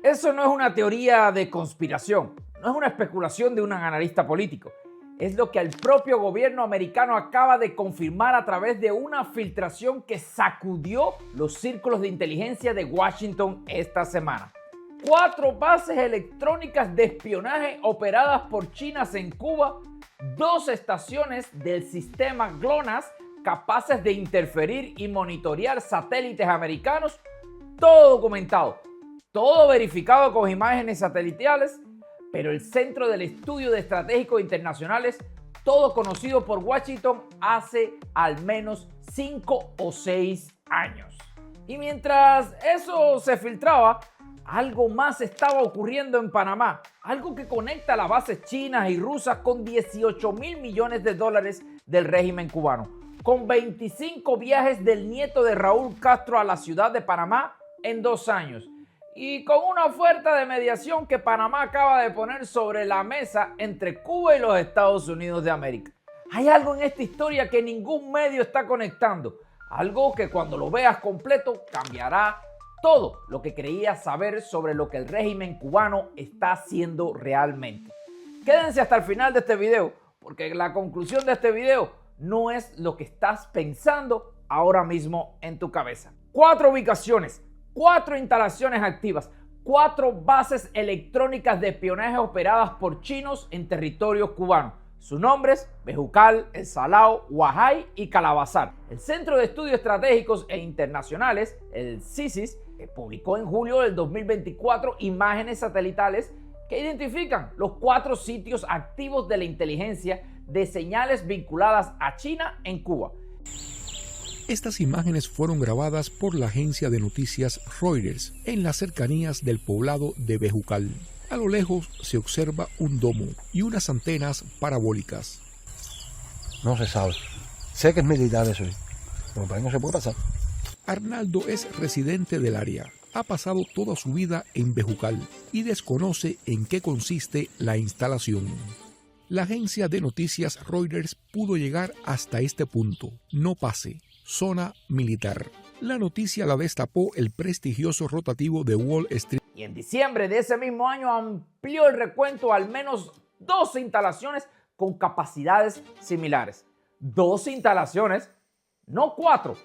Eso no es una teoría de conspiración, no es una especulación de un analista político. Es lo que el propio gobierno americano acaba de confirmar a través de una filtración que sacudió los círculos de inteligencia de Washington esta semana. 4 bases electrónicas de espionaje operadas por China en Cuba, 2 estaciones del sistema GLONASS capaces de interferir y monitorear satélites americanos, todo documentado, todo verificado con imágenes satelitales, pero el Centro del Estudio de Estratégicos Internacionales, todo conocido por Washington hace al menos 5 o 6 años. Y mientras eso se filtraba, algo más estaba ocurriendo en Panamá, algo que conecta las bases chinas y rusas con 18.000 millones de dólares del régimen cubano, con 25 viajes del nieto de Raúl Castro a la ciudad de Panamá en 2 años, y con una oferta de mediación que Panamá acaba de poner sobre la mesa entre Cuba y los Estados Unidos de América. Hay algo en esta historia que ningún medio está conectando, algo que cuando lo veas completo cambiará todo lo que creías saber sobre lo que el régimen cubano está haciendo realmente. Quédense hasta el final de este video, porque la conclusión de este video no es lo que estás pensando ahora mismo en tu cabeza. 4 ubicaciones, 4 instalaciones activas, 4 bases electrónicas de espionaje operadas por chinos en territorio cubano. Sus nombres: Bejucal, El Salao, Huajay y Calabazar. El Centro de Estudios Estratégicos e Internacionales, el CSIS, publicó en julio del 2024 imágenes satelitales que identifican los 4 sitios activos de la inteligencia de señales vinculadas a China en Cuba. Estas imágenes fueron grabadas por la agencia de noticias Reuters en las cercanías del poblado de Bejucal. A lo lejos se observa un domo y unas antenas parabólicas. No se sabe. Sé que es militar eso, pero para ahí no se puede pasar. Arnaldo es residente del área. Ha pasado toda su vida en Bejucal y desconoce en qué consiste la instalación. La agencia de noticias Reuters pudo llegar hasta este punto. No pase. Zona militar. La noticia la destapó el prestigioso rotativo de Wall Street. Y en diciembre de ese mismo año amplió el recuento a al menos 12 instalaciones con capacidades similares. 12 instalaciones, no 4,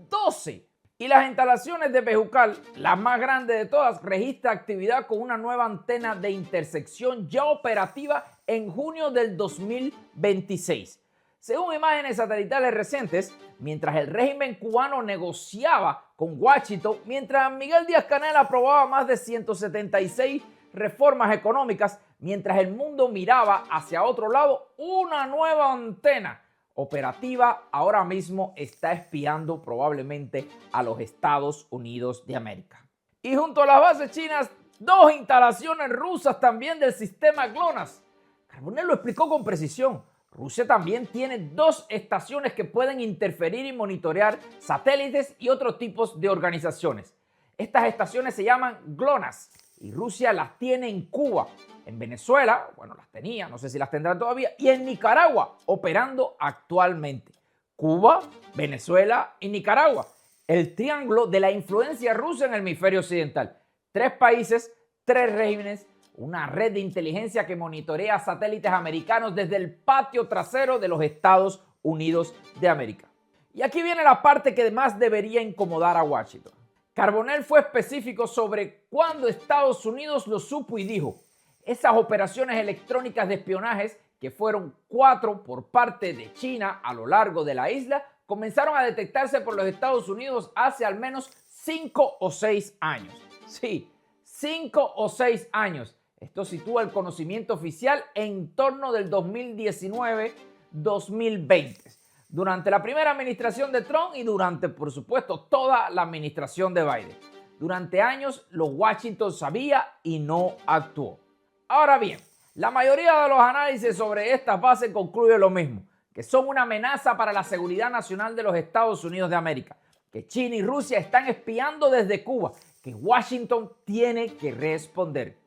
12. Y las instalaciones de Bejucal, la más grande de todas, registra actividad con una nueva antena de intersección ya operativa en junio del 2026. Según imágenes satelitales recientes, mientras el régimen cubano negociaba con Washington, mientras Miguel Díaz-Canel aprobaba más de 176 reformas económicas, mientras el mundo miraba hacia otro lado, una nueva antena operativa ahora mismo está espiando probablemente a los Estados Unidos de América. Y junto a las bases chinas, 2 instalaciones rusas también del sistema GLONASS. Carbonell lo explicó con precisión. Rusia también tiene 2 estaciones que pueden interferir y monitorear satélites y otros tipos de organizaciones. Estas estaciones se llaman GLONASS y Rusia las tiene en Cuba, en Venezuela, bueno, las tenía, no sé si las tendrá todavía, y en Nicaragua, operando actualmente. Cuba, Venezuela y Nicaragua. El triángulo de la influencia rusa en el hemisferio occidental. 3 países, 3 regímenes, una red de inteligencia que monitorea satélites americanos desde el patio trasero de los Estados Unidos de América. Y aquí viene la parte que más debería incomodar a Washington. Carbonell fue específico sobre cuándo Estados Unidos lo supo y dijo: esas operaciones electrónicas de espionaje, que fueron 4 por parte de China a lo largo de la isla, comenzaron a detectarse por los Estados Unidos hace al menos 5 o 6 años. Sí, 5 o 6 años. Esto sitúa el conocimiento oficial en torno del 2019-2020, durante la primera administración de Trump y durante, por supuesto, toda la administración de Biden. Durante años, los Washington sabía y no actuó. Ahora bien, la mayoría de los análisis sobre estas bases concluye lo mismo, que son una amenaza para la seguridad nacional de los Estados Unidos de América, que China y Rusia están espiando desde Cuba, que Washington tiene que responder.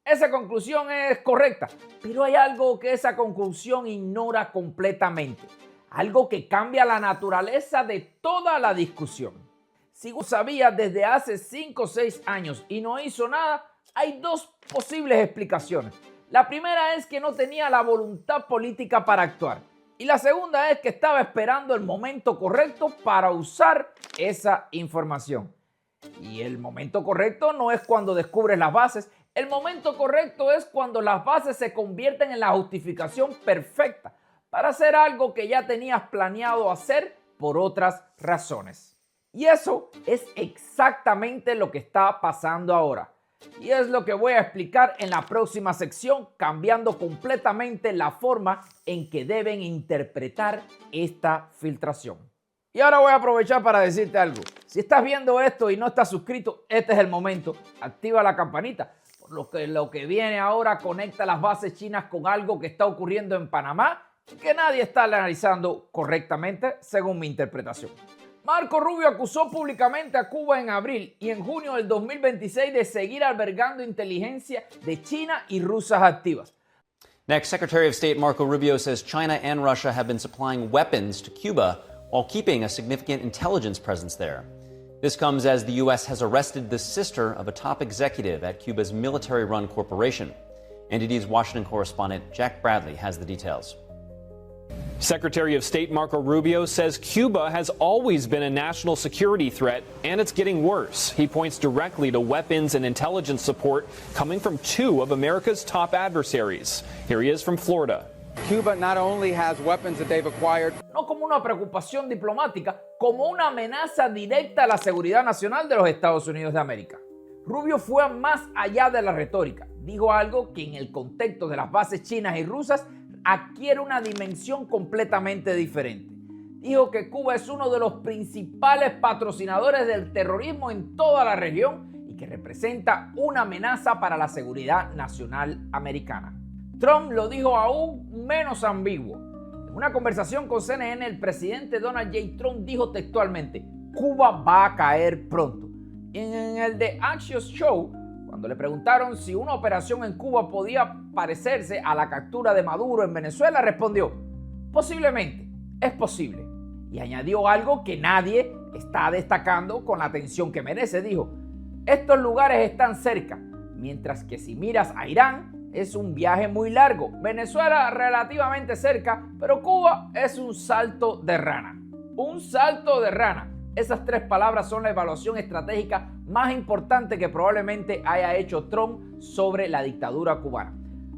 Esa conclusión es correcta, pero hay algo que esa conclusión ignora completamente, algo que cambia la naturaleza de toda la discusión. Si sabía desde hace 5 o 6 años y no hizo nada, hay dos posibles explicaciones. La primera es que no tenía la voluntad política para actuar. Y la segunda es que estaba esperando el momento correcto para usar esa información. Y el momento correcto no es cuando descubres las bases. El momento correcto es cuando las bases se convierten en la justificación perfecta para hacer algo que ya tenías planeado hacer por otras razones. Y eso es exactamente lo que está pasando ahora. Y es lo que voy a explicar en la próxima sección, cambiando completamente la forma en que deben interpretar esta filtración. Y ahora voy a aprovechar para decirte algo. Si estás viendo esto y no estás suscrito, este es el momento. Activa la campanita. Por lo que viene ahora conecta las bases chinas con algo que está ocurriendo en Panamá y que nadie está analizando correctamente según mi interpretación. Marco Rubio acusó públicamente a Cuba en abril y en junio del 2026 de seguir albergando inteligencia de China y rusas activas. Next, Secretary of State Marco Rubio says China and Russia have been supplying weapons to Cuba while keeping a significant intelligence presence there. This comes as the U.S. has arrested the sister of a top executive at Cuba's military-run corporation. NTD's Washington correspondent Jack Bradley has the details. Secretary of State Marco Rubio says Cuba has always been a national security threat, and it's getting worse. He points directly to weapons and intelligence support coming from two of America's top adversaries. Here he is from Florida. Cuba not only has weapons that they've acquired. No como una preocupación diplomática, como una amenaza directa a la seguridad nacional de los Estados Unidos de América. Rubio fue más allá de la retórica. Dijo algo que en el contexto de las bases chinas y rusas adquiere una dimensión completamente diferente. Dijo que Cuba es uno de los principales patrocinadores del terrorismo en toda la región y que representa una amenaza para la seguridad nacional americana. Trump lo dijo aún menos ambiguo. En una conversación con CNN, el presidente Donald J. Trump dijo textualmente: Cuba va a caer pronto. En el The Axios Show, cuando le preguntaron si una operación en Cuba podía parecerse a la captura de Maduro en Venezuela, respondió: posiblemente, es posible. Y añadió algo que nadie está destacando con la atención que merece. Dijo: estos lugares están cerca, mientras que si miras a Irán, es un viaje muy largo. Venezuela relativamente cerca, pero Cuba es un salto de rana. Un salto de rana. Esas tres palabras son la evaluación estratégica más importante que probablemente haya hecho Trump sobre la dictadura cubana.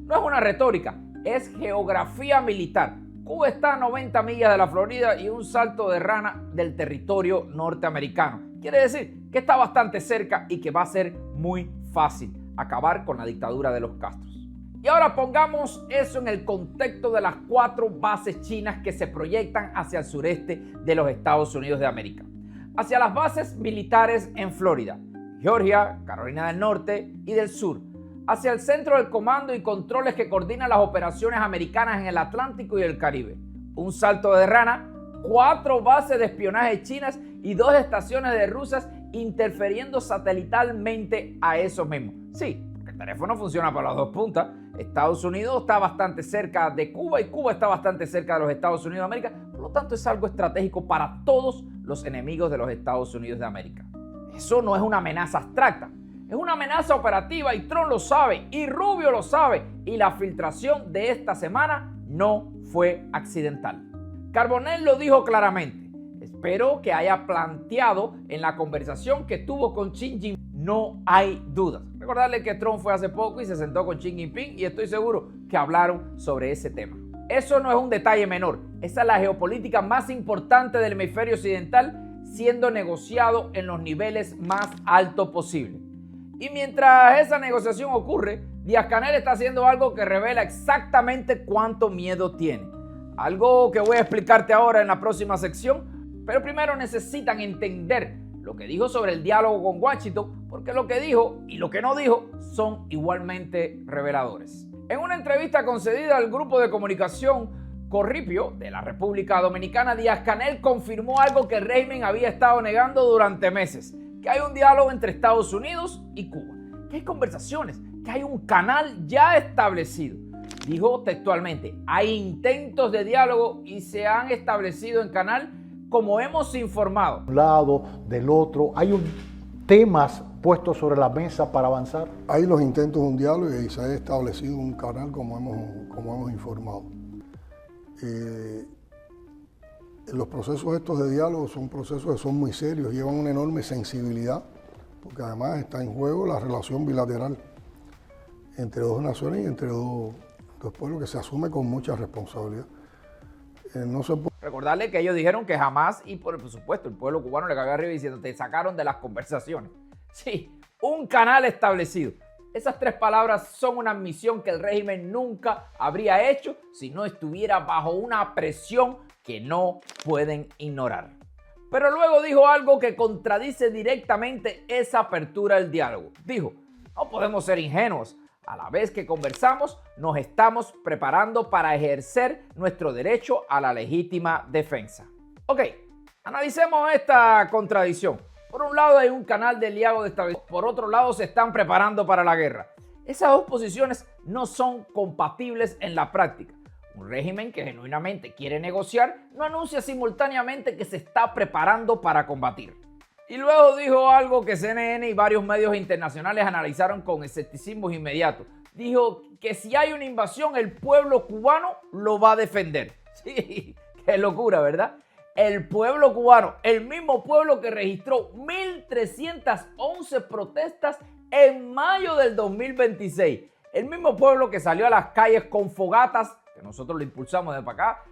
No es una retórica, es geografía militar. Cuba está a 90 millas de la Florida y un salto de rana del territorio norteamericano. Quiere decir que está bastante cerca y que va a ser muy fácil acabar con la dictadura de los Castros. Y ahora pongamos eso en el contexto de las 4 bases chinas que se proyectan hacia el sureste de los Estados Unidos de América. Hacia las bases militares en Florida, Georgia, Carolina del Norte y del Sur. Hacia el centro del comando y controles que coordinan las operaciones americanas en el Atlántico y el Caribe. Un salto de rana, 4 bases de espionaje chinas y 2 estaciones de rusas interfiriendo satelitalmente a esos mismos. Sí, porque el teléfono funciona para las 2 puntas. Estados Unidos está bastante cerca de Cuba y Cuba está bastante cerca de los Estados Unidos de América. Por lo tanto, es algo estratégico para todos los enemigos de los Estados Unidos de América. Eso no es una amenaza abstracta. Es una amenaza operativa y Trump lo sabe y Rubio lo sabe. Y la filtración de esta semana no fue accidental. Carbonell lo dijo claramente. Espero que haya planteado en la conversación que tuvo con Xi Jinping. No hay dudas. Recordarle que Trump fue hace poco y se sentó con Xi Jinping y estoy seguro que hablaron sobre ese tema. Eso no es un detalle menor. Esa es la geopolítica más importante del hemisferio occidental siendo negociado en los niveles más altos posibles. Y mientras esa negociación ocurre, Díaz-Canel está haciendo algo que revela exactamente cuánto miedo tiene. Algo que voy a explicarte ahora en la próxima sección, pero primero necesitan entender lo que dijo sobre el diálogo con Washington, porque lo que dijo y lo que no dijo son igualmente reveladores. En una entrevista concedida al grupo de comunicación Corripio de la República Dominicana, Díaz-Canel confirmó algo que el régimen había estado negando durante meses, que hay un diálogo entre Estados Unidos y Cuba, que hay conversaciones, que hay un canal ya establecido. Dijo textualmente: hay intentos de diálogo y se han establecido en canal, como hemos informado. Un lado, del otro, hay temas puestos sobre la mesa para avanzar. Hay los intentos de un diálogo y se ha establecido un canal como hemos informado. Los procesos estos de diálogo son procesos que son muy serios, llevan una enorme sensibilidad, porque además está en juego la relación bilateral entre dos naciones y entre dos pueblos que se asume con mucha responsabilidad. No se puede... Recordarle que ellos dijeron que jamás, y por supuesto el pueblo cubano le cagó arriba diciendo te sacaron de las conversaciones. Sí, un canal establecido. Esas tres palabras son una admisión que el régimen nunca habría hecho si no estuviera bajo una presión que no pueden ignorar. Pero luego dijo algo que contradice directamente esa apertura del diálogo. Dijo, no podemos ser ingenuos. A la vez que conversamos, nos estamos preparando para ejercer nuestro derecho a la legítima defensa. Ok, analicemos esta contradicción. Por un lado hay un canal de diálogo establecido, por otro lado se están preparando para la guerra. Esas dos posiciones no son compatibles en la práctica. Un régimen que genuinamente quiere negociar no anuncia simultáneamente que se está preparando para combatir. Y luego dijo algo que CNN y varios medios internacionales analizaron con escepticismo inmediato. Dijo que si hay una invasión, el pueblo cubano lo va a defender. Sí, qué locura, ¿verdad? El pueblo cubano, el mismo pueblo que registró 1.311 protestas en mayo del 2026. El mismo pueblo que salió a las calles con fogatas, que nosotros lo impulsamos de para acá,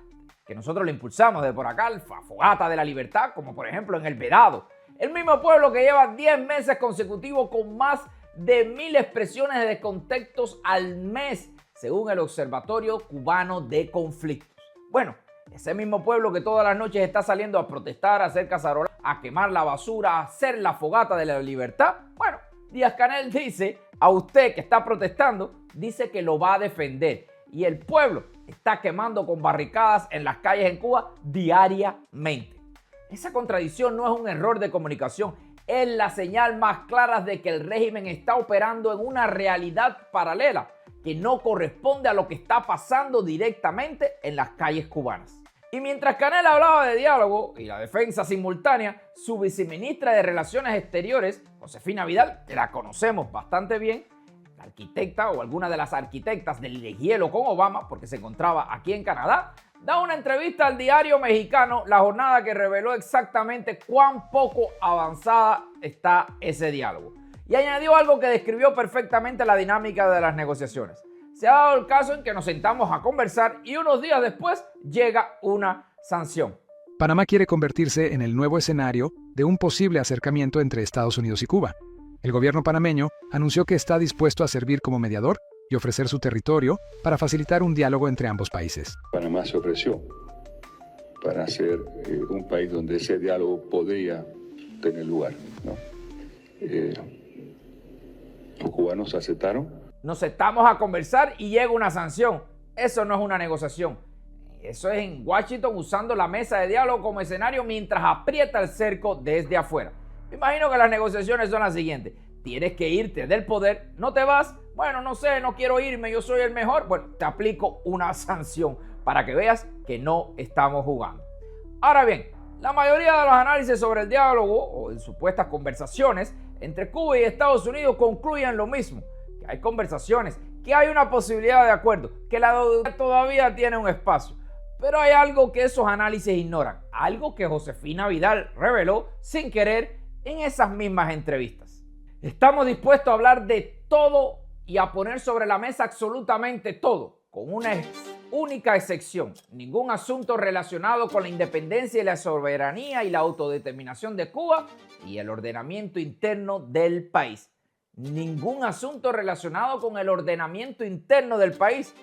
que nosotros lo impulsamos de por acá, la fogata de la libertad, como por ejemplo en El Vedado. El mismo pueblo que lleva 10 meses consecutivos con más de 1.000 expresiones de descontentos al mes, según el Observatorio Cubano de Conflictos. Bueno, ese mismo pueblo que todas las noches está saliendo a protestar, a hacer caceroladas, a quemar la basura, a hacer la fogata de la libertad. Bueno, Díaz-Canel dice a usted que está protestando, dice que lo va a defender. Y el pueblo está quemando con barricadas en las calles en Cuba diariamente. Esa contradicción no es un error de comunicación, es la señal más clara de que el régimen está operando en una realidad paralela que no corresponde a lo que está pasando directamente en las calles cubanas. Y mientras Canel hablaba de diálogo y la defensa simultánea, su viceministra de Relaciones Exteriores, Josefina Vidal, que la conocemos bastante bien, la arquitecta o alguna de las arquitectas del hielo con Obama, porque se encontraba aquí en Canadá, da una entrevista al diario mexicano La Jornada que reveló exactamente cuán poco avanzada está ese diálogo. Y añadió algo que describió perfectamente la dinámica de las negociaciones. Se ha dado el caso en que nos sentamos a conversar y unos días después llega una sanción. Panamá quiere convertirse en el nuevo escenario de un posible acercamiento entre Estados Unidos y Cuba. El gobierno panameño anunció que está dispuesto a servir como mediador y ofrecer su territorio para facilitar un diálogo entre ambos países. Panamá se ofreció para ser un país donde ese diálogo podría tener lugar, ¿no? Los cubanos aceptaron. Nos sentamos a conversar y llega una sanción. Eso no es una negociación. Eso es en Washington usando la mesa de diálogo como escenario mientras aprieta el cerco desde afuera. Me imagino que las negociaciones son las siguientes. Tienes que irte del poder, no te vas. Bueno, no sé, no quiero irme, yo soy el mejor. Bueno, te aplico una sanción para que veas que no estamos jugando. Ahora bien, la mayoría de los análisis sobre el diálogo o en supuestas conversaciones entre Cuba y Estados Unidos concluyen lo mismo. Que hay conversaciones, que hay una posibilidad de acuerdo, que la deuda todavía tiene un espacio. Pero hay algo que esos análisis ignoran. Algo que Josefina Vidal reveló sin querer en esas mismas entrevistas. Estamos dispuestos a hablar de todo y a poner sobre la mesa absolutamente todo, con una única excepción. Ningún asunto relacionado con la independencia y la soberanía y la autodeterminación de Cuba y el ordenamiento interno del país. Ningún asunto relacionado con el ordenamiento interno del país.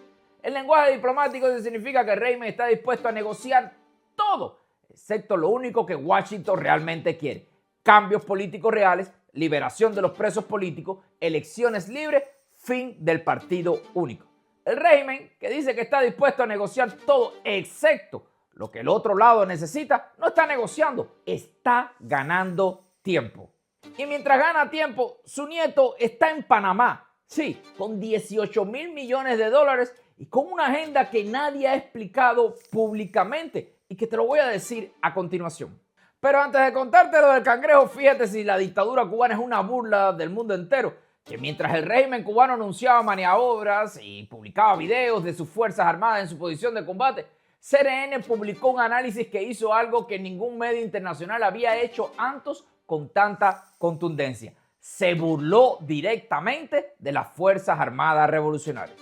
En lenguaje diplomático eso significa que el régimen está dispuesto a negociar todo, excepto lo único que Washington realmente quiere. Cambios políticos reales, liberación de los presos políticos, elecciones libres, fin del partido único. El régimen, que dice que está dispuesto a negociar todo excepto lo que el otro lado necesita, no está negociando, está ganando tiempo. Y mientras gana tiempo, su nieto está en Panamá, sí, con 18.000 millones de dólares y con una agenda que nadie ha explicado públicamente, y que te lo voy a decir a continuación. Pero antes de contarte lo del cangrejo, fíjate si la dictadura cubana es una burla del mundo entero, que mientras el régimen cubano anunciaba maniobras y publicaba videos de sus fuerzas armadas en su posición de combate, CNN publicó un análisis que hizo algo que ningún medio internacional había hecho antes con tanta contundencia. Se burló directamente de las Fuerzas Armadas Revolucionarias.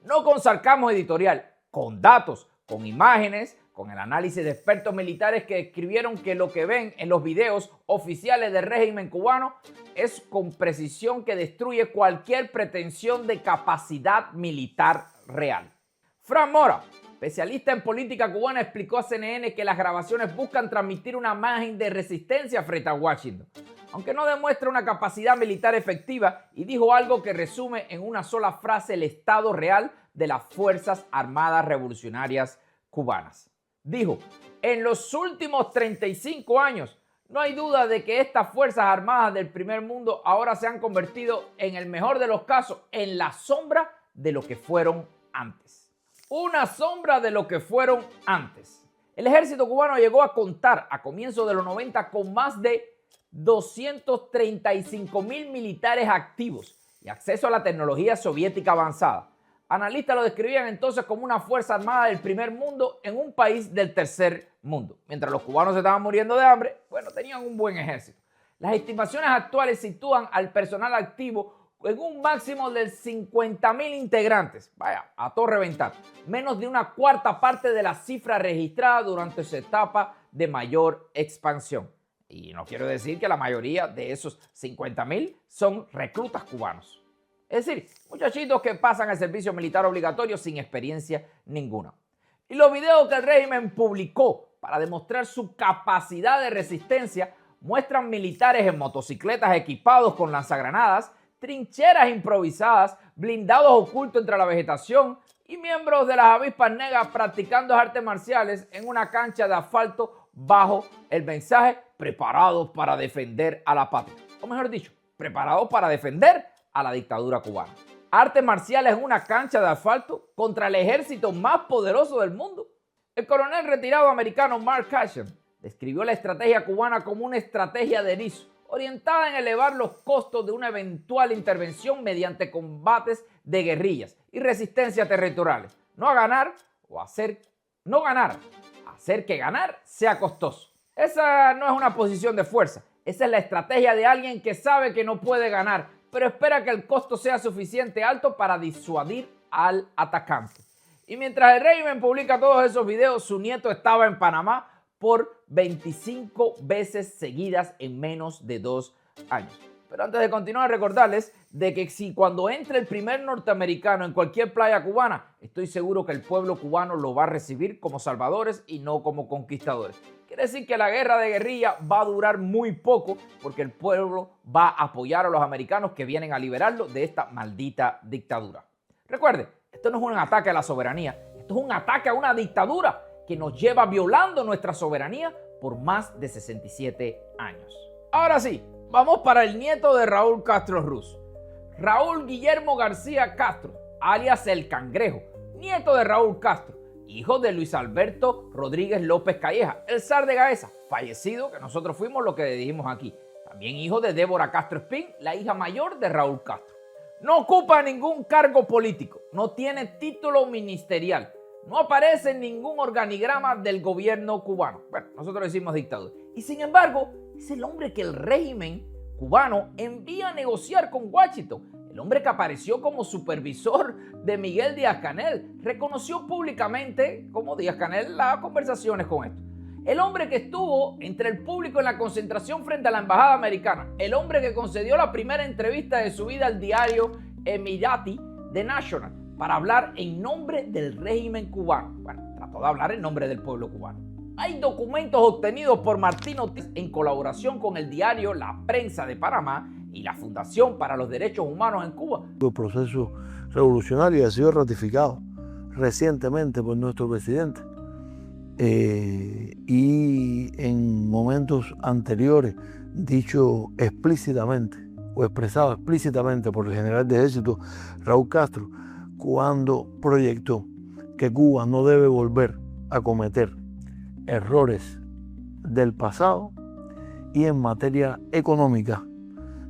No con sarcasmo editorial, con datos, con imágenes, con el análisis de expertos militares que escribieron que lo que ven en los videos oficiales del régimen cubano es con precisión que destruye cualquier pretensión de capacidad militar real. Fran Mora, especialista en política cubana, explicó a CNN que las grabaciones buscan transmitir una imagen de resistencia frente a Washington, aunque no demuestra una capacidad militar efectiva, y dijo algo que resume en una sola frase el estado real de las Fuerzas Armadas Revolucionarias cubanas. Dijo, en los últimos 35 años, no hay duda de que estas Fuerzas Armadas del primer mundo ahora se han convertido, en el mejor de los casos, en la sombra de lo que fueron antes. Una sombra de lo que fueron antes. El ejército cubano llegó a contar a comienzos de los 90 con más de 235,000 militares activos y acceso a la tecnología soviética avanzada. Analistas lo describían entonces como una fuerza armada del primer mundo en un país del tercer mundo. Mientras los cubanos se estaban muriendo de hambre, bueno, tenían un buen ejército. Las estimaciones actuales sitúan al personal activo en un máximo de 50,000 integrantes. Vaya, a todo reventar. Menos de una cuarta parte de la cifra registrada durante su etapa de mayor expansión. Y no quiero decir que la mayoría de esos 50,000 son reclutas cubanos. Es decir, muchachitos que pasan el servicio militar obligatorio sin experiencia ninguna. Y los videos que el régimen publicó para demostrar su capacidad de resistencia muestran militares en motocicletas equipados con lanzagranadas, trincheras improvisadas, blindados ocultos entre la vegetación y miembros de las avispas negras practicando artes marciales en una cancha de asfalto bajo el mensaje preparados para defender a la patria. O mejor dicho, preparados para defender a la dictadura cubana. Artes marciales en una cancha de asfalto contra el ejército más poderoso del mundo. El coronel retirado americano Mark Cashen describió la estrategia cubana como una estrategia de erizo, orientada en elevar los costos de una eventual intervención mediante combates de guerrillas y resistencia territoriales. No ganar hacer que ganar sea costoso. Esa no es una posición de fuerza, esa es la estrategia de alguien que sabe que no puede ganar, pero espera que el costo sea suficiente alto para disuadir al atacante. Y mientras el régimen publica todos esos videos, su nieto estaba en Panamá por 25 veces seguidas en menos de 2 años. Pero antes de continuar, recordarles de que si cuando entre el primer norteamericano en cualquier playa cubana, estoy seguro que el pueblo cubano lo va a recibir como salvadores y no como conquistadores. Quiere decir que la guerra de guerrilla va a durar muy poco porque el pueblo va a apoyar a los americanos que vienen a liberarlo de esta maldita dictadura. Recuerde, esto no es un ataque a la soberanía, esto es un ataque a una dictadura que nos lleva violando nuestra soberanía por más de 67 años. Ahora sí, vamos para el nieto de Raúl Castro Ruz. Raúl Guillermo García Castro, alias El Cangrejo, nieto de Raúl Castro, hijo de Luis Alberto Rodríguez López Calleja, el zar de Gaesa, fallecido, que nosotros fuimos lo que le dijimos aquí. También hijo de Débora Castro Espín, la hija mayor de Raúl Castro. No ocupa ningún cargo político, no tiene título ministerial, no aparece en ningún organigrama del gobierno cubano. Bueno, nosotros decimos dictadura. Y sin embargo, es el hombre que el régimen cubano envía a negociar con Washington. El hombre que apareció como supervisor de Miguel Díaz-Canel reconoció públicamente, como Díaz-Canel, las conversaciones con esto. El hombre que estuvo entre el público en la concentración frente a la embajada americana. El hombre que concedió la primera entrevista de su vida al diario Emirati The National para hablar en nombre del régimen cubano. Bueno, trató de hablar en nombre del pueblo cubano. Hay documentos obtenidos por Martín Ortiz en colaboración con el diario La Prensa de Panamá y la Fundación para los Derechos Humanos en Cuba. El proceso revolucionario ha sido ratificado recientemente por nuestro presidente y en momentos anteriores dicho explícitamente o expresado explícitamente por el general de ejército Raúl Castro cuando proyectó que Cuba no debe volver a cometer errores del pasado y en materia económica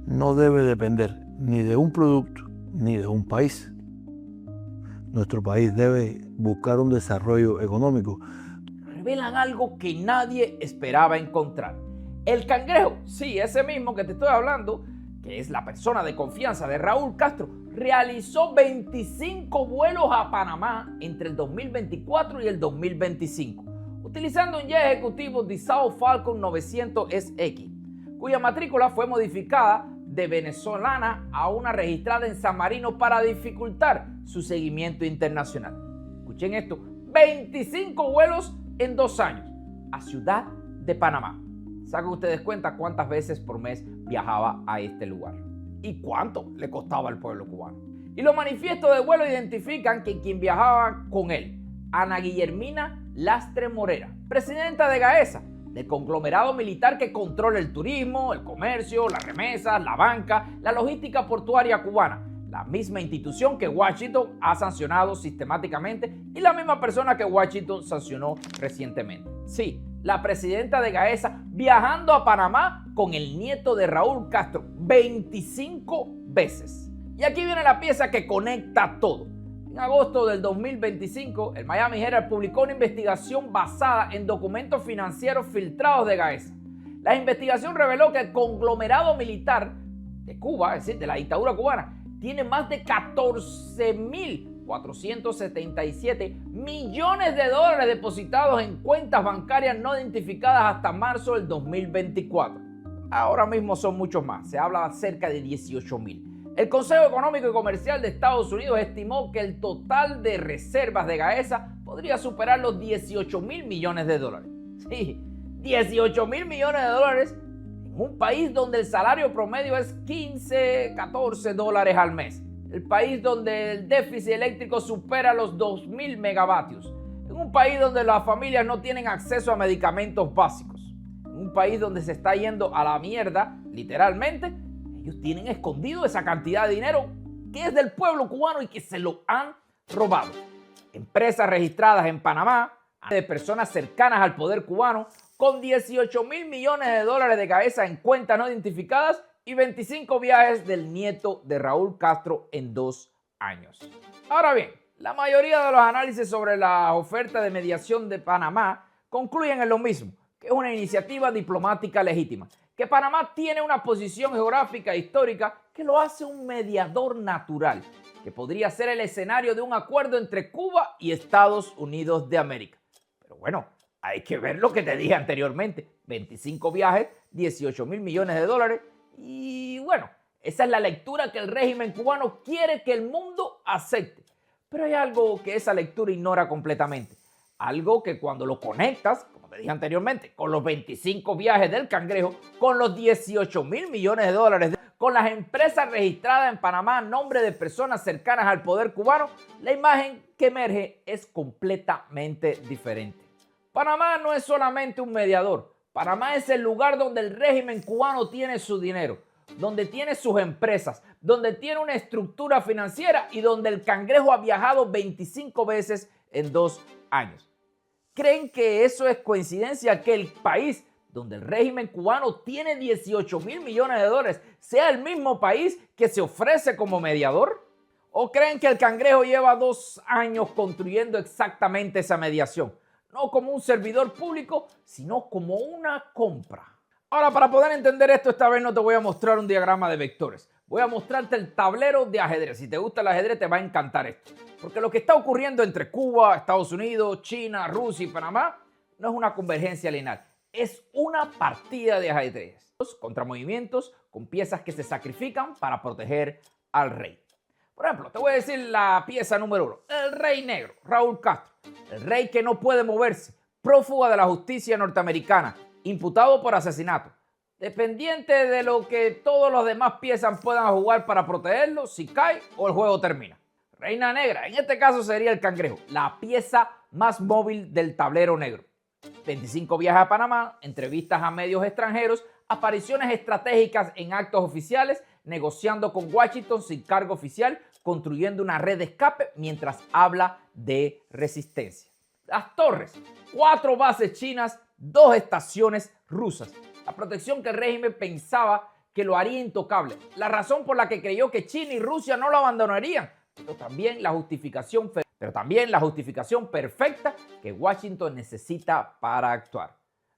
no debe depender ni de un producto ni de un país. Nuestro país debe buscar un desarrollo económico. Revelan algo que nadie esperaba encontrar. El cangrejo, sí, ese mismo que te estoy hablando, que es la persona de confianza de Raúl Castro, realizó 25 vuelos a Panamá entre el 2024 y el 2025, utilizando un jet ejecutivo Dassault Falcon 900SX, cuya matrícula fue modificada de venezolana a una registrada en San Marino para dificultar su seguimiento internacional. Escuchen esto, 25 vuelos en 2 años a Ciudad de Panamá. Sacan ustedes cuenta cuántas veces por mes viajaba a este lugar y cuánto le costaba al pueblo cubano. Y los manifiestos de vuelo identifican que quien viajaba con él, Ana Guillermina Lastre Morera, presidenta de Gaesa, del conglomerado militar que controla el turismo, el comercio, las remesas, la banca, la logística portuaria cubana, la misma institución que Washington ha sancionado sistemáticamente y la misma persona que Washington sancionó recientemente. Sí, la presidenta de Gaesa viajando a Panamá con el nieto de Raúl Castro 25 veces. Y aquí viene la pieza que conecta todo. En agosto del 2025, el Miami Herald publicó una investigación basada en documentos financieros filtrados de Gaesa. La investigación reveló que el conglomerado militar de Cuba, es decir, de la dictadura cubana, tiene más de 14.477 millones de dólares depositados en cuentas bancarias no identificadas hasta marzo del 2024. Ahora mismo son muchos más, se habla de cerca de 18.000. El Consejo Económico y Comercial de Estados Unidos estimó que el total de reservas de Gaesa podría superar los 18.000 millones de dólares. Sí, 18.000 millones de dólares en un país donde el salario promedio es 15, 14 dólares al mes. El país donde el déficit eléctrico supera los 2.000 megavatios. En un país donde las familias no tienen acceso a medicamentos básicos. En un país donde se está yendo a la mierda, literalmente. Ellos tienen escondido esa cantidad de dinero que es del pueblo cubano y que se lo han robado. Empresas registradas en Panamá, de personas cercanas al poder cubano, con 18.000 millones de dólares de cabeza en cuentas no identificadas y 25 viajes del nieto de Raúl Castro en 2 años. Ahora bien, la mayoría de los análisis sobre la oferta de mediación de Panamá concluyen en lo mismo, que es una iniciativa diplomática legítima, que Panamá tiene una posición geográfica e histórica que lo hace un mediador natural, que podría ser el escenario de un acuerdo entre Cuba y Estados Unidos de América. Pero bueno, hay que ver lo que te dije anteriormente, 25 viajes, 18.000 millones de dólares y bueno, esa es la lectura que el régimen cubano quiere que el mundo acepte. Pero hay algo que esa lectura ignora completamente, algo que cuando lo conectas, te dije anteriormente, con los 25 viajes del cangrejo, con los 18.000 millones de dólares, con las empresas registradas en Panamá a nombre de personas cercanas al poder cubano, la imagen que emerge es completamente diferente. Panamá no es solamente un mediador, Panamá es el lugar donde el régimen cubano tiene su dinero, donde tiene sus empresas, donde tiene una estructura financiera y donde el cangrejo ha viajado 25 veces en 2 años. ¿Creen que eso es coincidencia que el país donde el régimen cubano tiene 18.000 millones de dólares sea el mismo país que se ofrece como mediador? ¿O creen que el cangrejo lleva 2 años construyendo exactamente esa mediación? No como un servidor público, sino como una compra. Ahora, para poder entender esto, esta vez no te voy a mostrar un diagrama de vectores. Voy a mostrarte el tablero de ajedrez. Si te gusta el ajedrez, te va a encantar esto. Porque lo que está ocurriendo entre Cuba, Estados Unidos, China, Rusia y Panamá no es una convergencia lineal. Es una partida de ajedrez. Contramovimientos con piezas que se sacrifican para proteger al rey. Por ejemplo, te voy a decir la pieza número 1. El rey negro, Raúl Castro. El rey que no puede moverse. Prófuga de la justicia norteamericana. Imputado por asesinato. Dependiente de lo que todos los demás piezas puedan jugar para protegerlo, si cae o el juego termina. Reina negra, en este caso sería el cangrejo, la pieza más móvil del tablero negro. 25 viajes a Panamá, entrevistas a medios extranjeros, apariciones estratégicas en actos oficiales, negociando con Washington sin cargo oficial, construyendo una red de escape mientras habla de resistencia. Las torres, 4 bases chinas, 2 estaciones rusas. La protección que el régimen pensaba que lo haría intocable. La razón por la que creyó que China y Rusia no lo abandonarían, pero también la justificación perfecta que Washington necesita para actuar.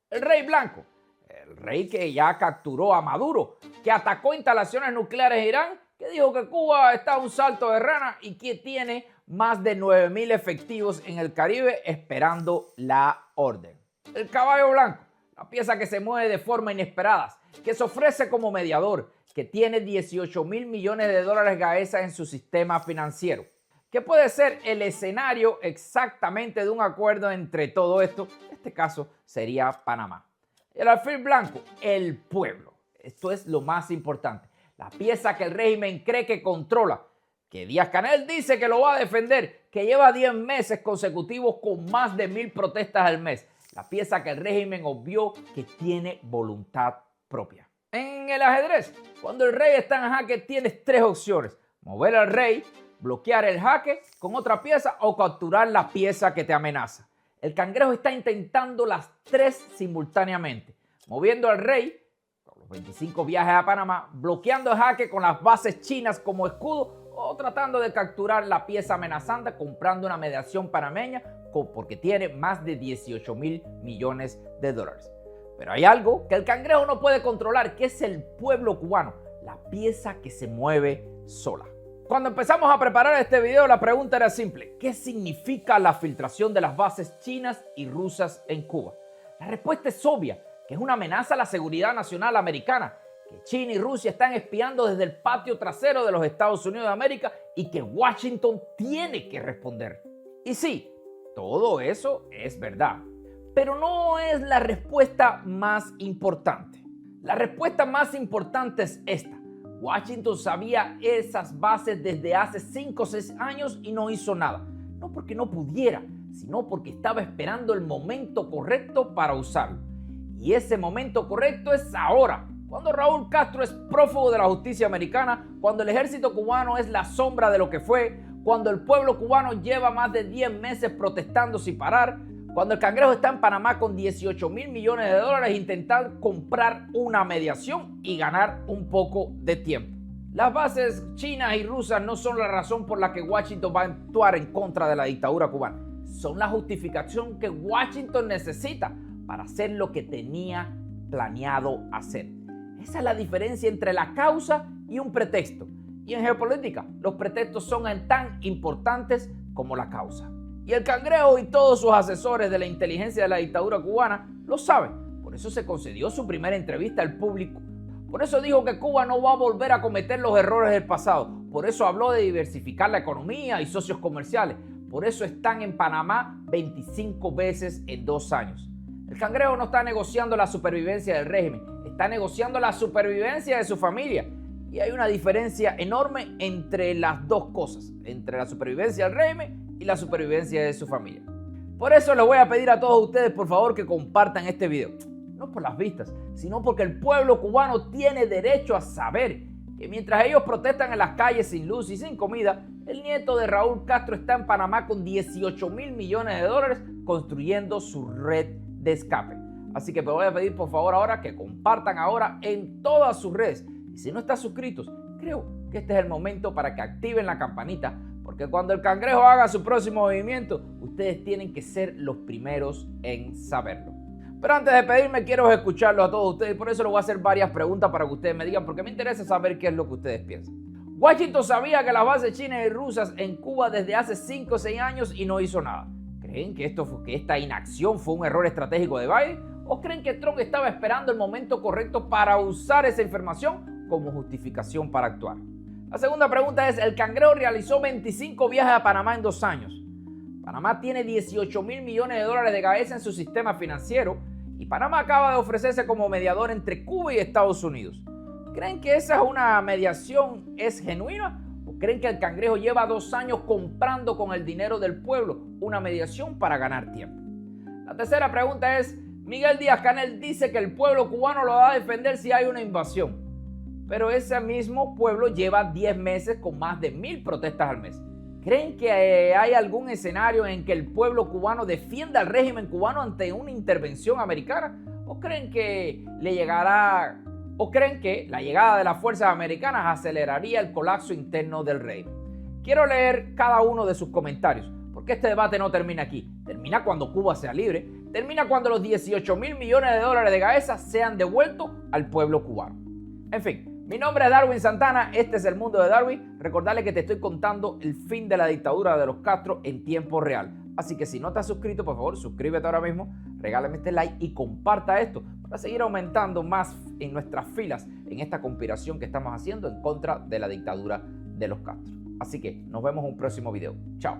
El rey blanco, el rey que ya capturó a Maduro, que atacó instalaciones nucleares en Irán, que dijo que Cuba está a un salto de rana y que tiene más de 9,000 efectivos en el Caribe esperando la orden. El caballo blanco, la pieza que se mueve de forma inesperada, que se ofrece como mediador, que tiene 18,000 millones de dólares cabeza en su sistema financiero, que puede ser el escenario exactamente de un acuerdo entre todo esto. En este caso sería Panamá. El alfil blanco, el pueblo. Esto es lo más importante. La pieza que el régimen cree que controla, que Díaz-Canel dice que lo va a defender, que lleva 10 meses consecutivos con más de 1,000 protestas al mes. La pieza que el régimen obvió que tiene voluntad propia. En el ajedrez, cuando el rey está en jaque, tienes 3 opciones: mover al rey, bloquear el jaque con otra pieza o capturar la pieza que te amenaza. El cangrejo está intentando las 3 simultáneamente, moviendo al rey con los 25 viajes a Panamá, bloqueando el jaque con las bases chinas como escudo o tratando de capturar la pieza amenazante comprando una mediación panameña porque tiene más de 18,000 millones de dólares. Pero hay algo que el cangrejo no puede controlar, que es el pueblo cubano, la pieza que se mueve sola. Cuando empezamos a preparar este video, la pregunta era simple: ¿qué significa la filtración de las bases chinas y rusas en Cuba? La respuesta es obvia, que es una amenaza a la seguridad nacional americana, que China y Rusia están espiando desde el patio trasero de los Estados Unidos de América y que Washington tiene que responder. Y sí, todo eso es verdad, pero no es la respuesta más importante. La respuesta más importante es esta: Washington sabía esas bases desde hace 5 o 6 años y no hizo nada. No porque no pudiera, sino porque estaba esperando el momento correcto para usarlo. Y ese momento correcto es ahora, cuando Raúl Castro es prófugo de la justicia americana, cuando el ejército cubano es la sombra de lo que fue, cuando el pueblo cubano lleva más de 10 meses protestando sin parar, cuando el cangrejo está en Panamá con 18,000 millones de dólares intentando comprar una mediación y ganar un poco de tiempo. Las bases chinas y rusas no son la razón por la que Washington va a actuar en contra de la dictadura cubana. Son la justificación que Washington necesita para hacer lo que tenía planeado hacer. Esa es la diferencia entre la causa y un pretexto. Y en geopolítica, los pretextos son tan importantes como la causa. Y el cangrejo y todos sus asesores de la inteligencia de la dictadura cubana lo saben. Por eso se concedió su primera entrevista al público. Por eso dijo que Cuba no va a volver a cometer los errores del pasado. Por eso habló de diversificar la economía y socios comerciales. Por eso están en Panamá 25 veces en 2 años. El cangrejo no está negociando la supervivencia del régimen, está negociando la supervivencia de su familia. Y hay una diferencia enorme entre las dos cosas, entre la supervivencia del régimen y la supervivencia de su familia. Por eso les voy a pedir a todos ustedes, por favor, que compartan este video. No por las vistas, sino porque el pueblo cubano tiene derecho a saber que mientras ellos protestan en las calles sin luz y sin comida, el nieto de Raúl Castro está en Panamá con 18,000 millones de dólares construyendo su red de escape. Así que les voy a pedir por favor ahora que compartan ahora en todas sus redes. Y si no están suscritos, creo que este es el momento para que activen la campanita, porque cuando el cangrejo haga su próximo movimiento, ustedes tienen que ser los primeros en saberlo. Pero antes de pedirme, quiero escucharlos a todos ustedes, y por eso les voy a hacer varias preguntas para que ustedes me digan, porque me interesa saber qué es lo que ustedes piensan. Washington sabía que las bases chinas y rusas en Cuba desde hace 5 o 6 años y no hizo nada. ¿Creen que esta inacción fue un error estratégico de Biden? ¿O creen que Trump estaba esperando el momento correcto para usar esa información como justificación para actuar? La segunda pregunta es: el cangrejo realizó 25 viajes a Panamá en 2 años. Panamá tiene 18,000 millones de dólares de cabeza en su sistema financiero y Panamá acaba de ofrecerse como mediador entre Cuba y Estados Unidos. ¿Creen que esa es una mediación es genuina? ¿O creen que el cangrejo lleva 2 años comprando con el dinero del pueblo una mediación para ganar tiempo? La tercera pregunta es: Miguel Díaz-Canel dice que el pueblo cubano lo va a defender si hay una invasión. Pero ese mismo pueblo lleva 10 meses con más de 1,000 protestas al mes. ¿Creen que hay algún escenario en que el pueblo cubano defienda al régimen cubano ante una intervención americana? ¿O creen que la llegada de las fuerzas americanas aceleraría el colapso interno del régimen? Quiero leer cada uno de sus comentarios, porque este debate no termina aquí. Termina cuando Cuba sea libre, termina cuando los 18.000 millones de dólares de Gaesa sean devueltos al pueblo cubano. En fin. Mi nombre es Darwin Santana, este es El Mundo de Darwin. Recordarle que te estoy contando el fin de la dictadura de los Castro en tiempo real. Así que si no te has suscrito, por favor, suscríbete ahora mismo, regálame este like y comparta esto para seguir aumentando más en nuestras filas en esta conspiración que estamos haciendo en contra de la dictadura de los Castro. Así que nos vemos en un próximo video. Chao.